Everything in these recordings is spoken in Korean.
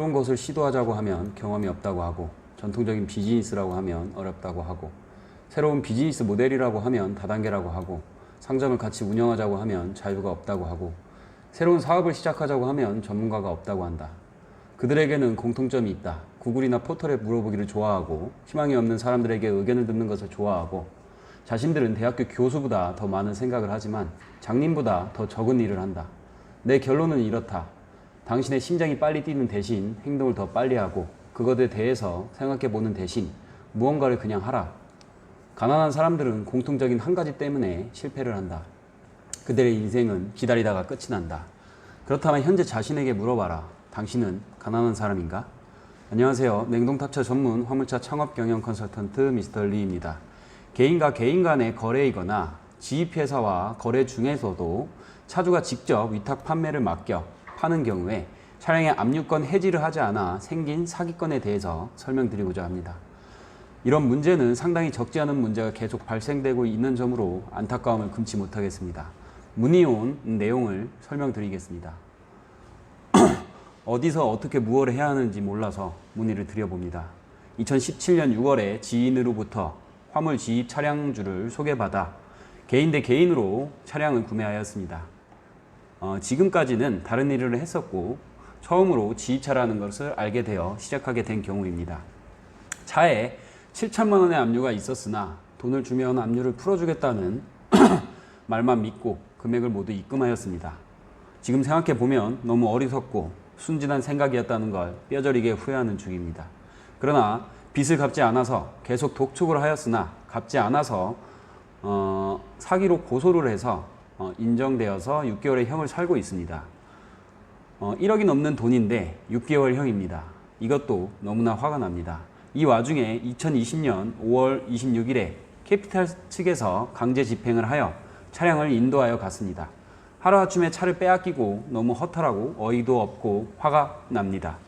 새로운 것을 시도하자고 하면 경험이 없다고 하고, 전통적인 비즈니스라고 하면 어렵다고 하고, 새로운 비즈니스 모델이라고 하면 다단계라고 하고, 상점을 같이 운영하자고 하면 자유가 없다고 하고, 새로운 사업을 시작하자고 하면 전문가가 없다고 한다. 그들에게는 공통점이 있다. 구글이나 포털에 물어보기를 좋아하고, 희망이 없는 사람들에게 의견을 듣는 것을 좋아하고, 자신들은 대학교 교수보다 더 많은 생각을 하지만 장님보다 더 적은 일을 한다. 내 결론은 이렇다. 당신의 심장이 빨리 뛰는 대신 행동을 더 빨리 하고, 그것에 대해서 생각해보는 대신 무언가를 그냥 하라. 가난한 사람들은 공통적인 한 가지 때문에 실패를 한다. 그들의 인생은 기다리다가 끝이 난다. 그렇다면 현재 자신에게 물어봐라. 당신은 가난한 사람인가? 안녕하세요. 냉동탑차 전문 화물차 창업 경영 컨설턴트 미스터 리입니다. 개인과 개인 간의 거래이거나 지입회사와 거래 중에서도 차주가 직접 위탁 판매를 맡겨 파는 경우에 차량의 압류권 해지를 하지 않아 생긴 사기건에 대해서 설명드리고자 합니다. 이런 문제는 상당히 적지 않은 문제가 계속 발생되고 있는 점으로 안타까움을 금치 못하겠습니다. 문의 온 내용을 설명드리겠습니다. 어디서 어떻게 무엇을 해야 하는지 몰라서 문의를 드려봅니다. 2017년 6월에 지인으로부터 화물 지입 차량주를 소개받아 개인 대 개인으로 차량을 구매하였습니다. 지금까지는 다른 일을 했었고 처음으로 지입차라는 것을 알게 되어 시작하게 된 경우입니다. 차에 7천만 원의 압류가 있었으나 돈을 주면 압류를 풀어주겠다는 말만 믿고 금액을 모두 입금하였습니다. 지금 생각해보면 너무 어리석고 순진한 생각이었다는 걸 뼈저리게 후회하는 중입니다. 그러나 빚을 갚지 않아서 계속 독촉을 하였으나 갚지 않아서 사기로 고소를 해서 인정되어서 6개월의 형을 살고 있습니다. 1억이 넘는 돈인데 6개월 형입니다. 이것도 너무나 화가 납니다. 이 와중에 2020년 5월 26일에 캐피탈 측에서 강제 집행을 하여 차량을 인도하여 갔습니다. 하루아침에 차를 빼앗기고 너무 허탈하고 어이도 없고 화가 납니다.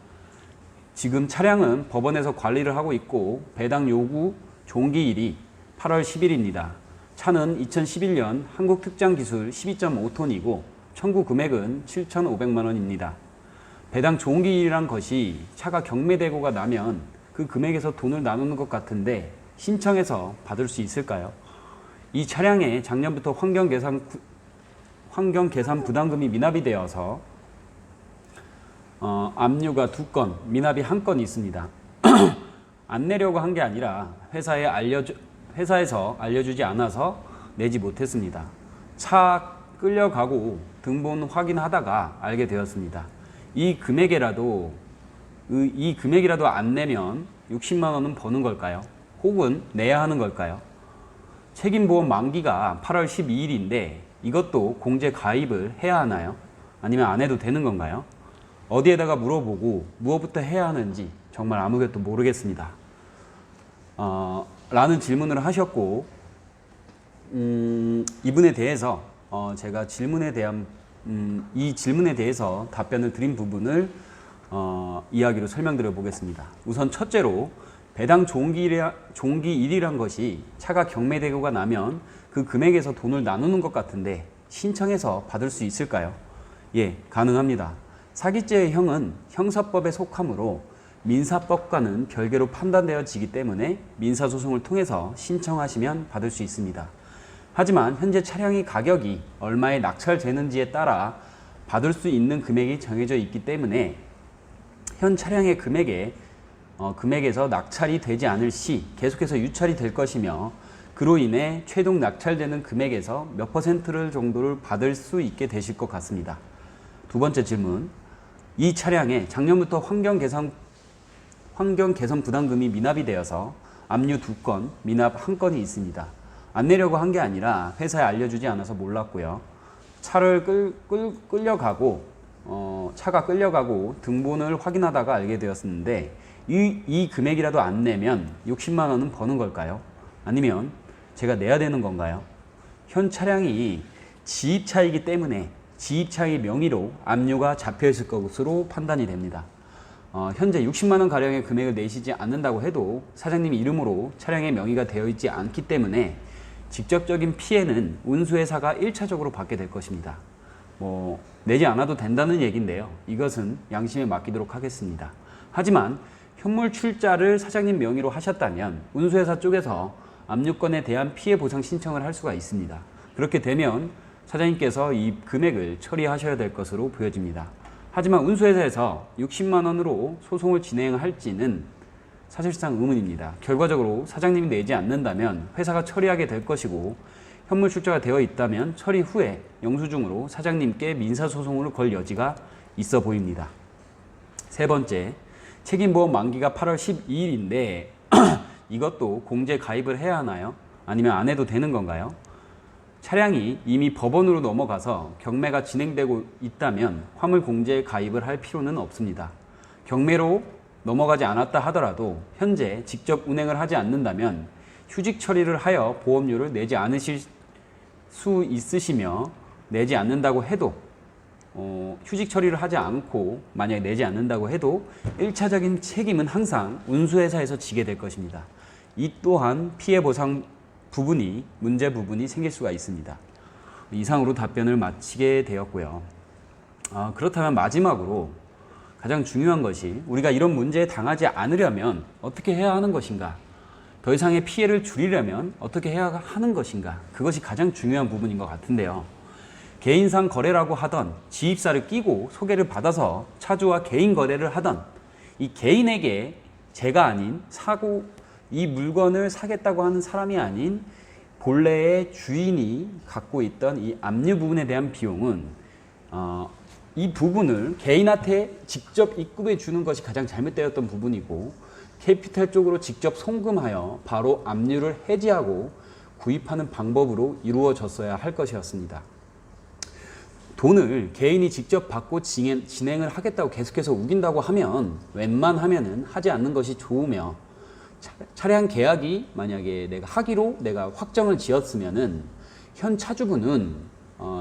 지금 차량은 법원에서 관리를 하고 있고 배당 요구 종기일이 8월 10일입니다. 차는 2011년 한국특장기술 12.5톤이고 청구 금액은 7,500만 원입니다. 배당 종기일이란 것이 차가 경매되고가 나면 그 금액에서 돈을 나누는 것 같은데 신청해서 받을 수 있을까요? 이 차량에 작년부터 환경계산 부담금이 미납이 되어서 압류가 2건, 미납이 1건이 있습니다. 안 내려고 한 게 아니라 회사에서 알려주지 않아서 내지 못했습니다. 차 끌려가고 등본 확인하다가 알게 되었습니다. 이 금액이라도 안 내면 60만 원은 버는 걸까요? 혹은 내야 하는 걸까요? 책임보험 만기가 8월 12일인데 이것도 공제 가입을 해야 하나요? 아니면 안 해도 되는 건가요? 어디에다가 물어보고 무엇부터 해야 하는지 정말 아무것도 모르겠습니다. 라는 질문을 하셨고 이분에 대해서 제가 이 질문에 대해서 답변을 드린 부분을 이야기로 설명드려 보겠습니다. 우선 첫째로 배당 종기일이란 것이 차가 경매되고가 나면 그 금액에서 돈을 나누는 것 같은데 신청해서 받을 수 있을까요? 예, 가능합니다. 사기죄의 형은 형사법에 속하므로 민사법과는 별개로 판단되어지기 때문에 민사소송을 통해서 신청하시면 받을 수 있습니다. 하지만 현재 차량의 가격이 얼마에 낙찰되는지에 따라 받을 수 있는 금액이 정해져 있기 때문에 현 차량의 금액에서 낙찰이 되지 않을 시 계속해서 유찰이 될 것이며 그로 인해 최종 낙찰되는 금액에서 몇 퍼센트를 정도를 받을 수 있게 되실 것 같습니다. 두 번째 질문. 이 차량에 작년부터 환경 개선 부담금이 미납이 되어서 압류 2건, 미납 1건이 있습니다. 안 내려고 한 게 아니라 회사에 알려주지 않아서 몰랐고요. 차를 차가 끌려가고 등본을 확인하다가 알게 되었는데 이 금액이라도 안 내면 60만 원은 버는 걸까요? 아니면 제가 내야 되는 건가요? 현 차량이 지입차이기 때문에 지입차의 명의로 압류가 잡혀 있을 것으로 판단이 됩니다. 현재 60만 원 가량의 금액을 내시지 않는다고 해도 사장님 이름으로 차량의 명의가 되어 있지 않기 때문에 직접적인 피해는 운수회사가 1차적으로 받게 될 것입니다. 내지 않아도 된다는 얘기인데요. 이것은 양심에 맡기도록 하겠습니다. 하지만 현물 출자를 사장님 명의로 하셨다면 운수회사 쪽에서 압류권에 대한 피해 보상 신청을 할 수가 있습니다. 그렇게 되면 사장님께서 이 금액을 처리하셔야 될 것으로 보여집니다. 하지만 운수회사에서 60만 원으로 소송을 진행할지는 사실상 의문입니다. 결과적으로 사장님이 내지 않는다면 회사가 처리하게 될 것이고, 현물 출자가 되어 있다면 처리 후에 영수증으로 사장님께 민사소송을 걸 여지가 있어 보입니다. 세 번째, 책임보험 만기가 8월 12일인데 이것도 공제 가입을 해야 하나요? 아니면 안 해도 되는 건가요? 차량이 이미 법원으로 넘어가서 경매가 진행되고 있다면 화물 공제 가입을 할 필요는 없습니다. 경매로 넘어가지 않았다 하더라도 현재 직접 운행을 하지 않는다면 휴직 처리를 하여 보험료를 내지 않으실 수 있으시며, 내지 않는다고 해도 휴직 처리를 하지 않고 만약에 내지 않는다고 해도 1차적인 책임은 항상 운수회사에서 지게 될 것입니다. 이 또한 피해 보상 부분이, 문제 부분이 생길 수가 있습니다. 이상으로 답변을 마치게 되었고요. 그렇다면 마지막으로 가장 중요한 것이, 우리가 이런 문제에 당하지 않으려면 어떻게 해야 하는 것인가? 더 이상의 피해를 줄이려면 어떻게 해야 하는 것인가? 그것이 가장 중요한 부분인 것 같은데요. 개인상 거래라고 하던 지입사를 끼고 소개를 받아서 차주와 개인 거래를 하던 이 개인에게 제가 아닌 이 물건을 사겠다고 하는 사람이 아닌 본래의 주인이 갖고 있던 이 압류 부분에 대한 비용은 이 부분을 개인한테 직접 입금해 주는 것이 가장 잘못되었던 부분이고, 캐피탈 쪽으로 직접 송금하여 바로 압류를 해지하고 구입하는 방법으로 이루어졌어야 할 것이었습니다. 돈을 개인이 직접 받고 진행을 하겠다고 계속해서 우긴다고 하면 웬만하면은 하지 않는 것이 좋으며, 차량 계약이 만약에 내가 하기로 내가 확정을 지었으면은 현 차주분은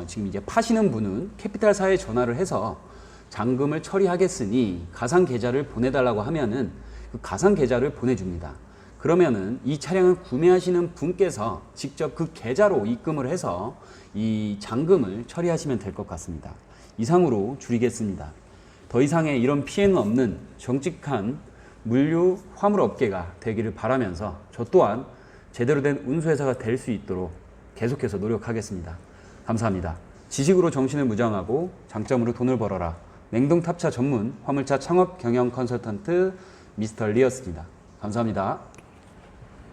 지금 이제 파시는 분은 캐피탈사에 전화를 해서 잔금을 처리하겠으니 가상 계좌를 보내달라고 하면은 그 가상 계좌를 보내줍니다. 그러면은 이 차량을 구매하시는 분께서 직접 그 계좌로 입금을 해서 이 잔금을 처리하시면 될 것 같습니다. 이상으로 줄이겠습니다. 더 이상의 이런 피해는 없는 정직한 물류 화물업계가 되기를 바라면서 저 또한 제대로 된 운수회사가 될 수 있도록 계속해서 노력하겠습니다. 감사합니다. 지식으로 정신을 무장하고 장점으로 돈을 벌어라. 냉동탑차 전문 화물차 창업 경영 컨설턴트 미스터 리였습니다. 감사합니다.